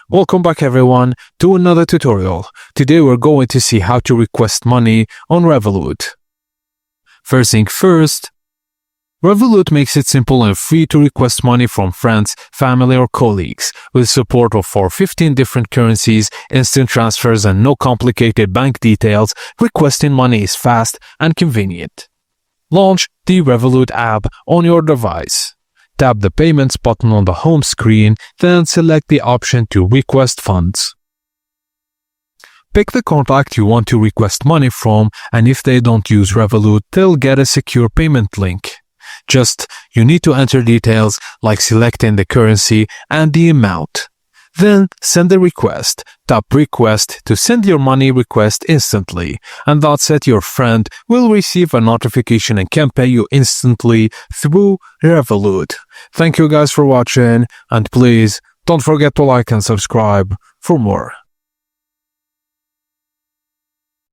Welcome back everyone to another tutorial. Today we're going to see how to request money on Revolut. First thing first, Revolut makes it simple and free to request money from friends, family or colleagues. With support for 15 different currencies, instant transfers and no complicated bank details, requesting money is fast and convenient. Launch the Revolut app on your device. Tap the Payments button on the home screen, then select the option to request funds. Pick the contact you want to request money from, and if they don't use Revolut, they'll get a secure payment link. You need to enter details like selecting the currency and the amount. Then send the request. Tap Request to send your money request instantly, and that's it. Your friend will receive a notification and can pay you instantly through Revolut. Thank you guys for watching, and please don't forget to like and subscribe for more.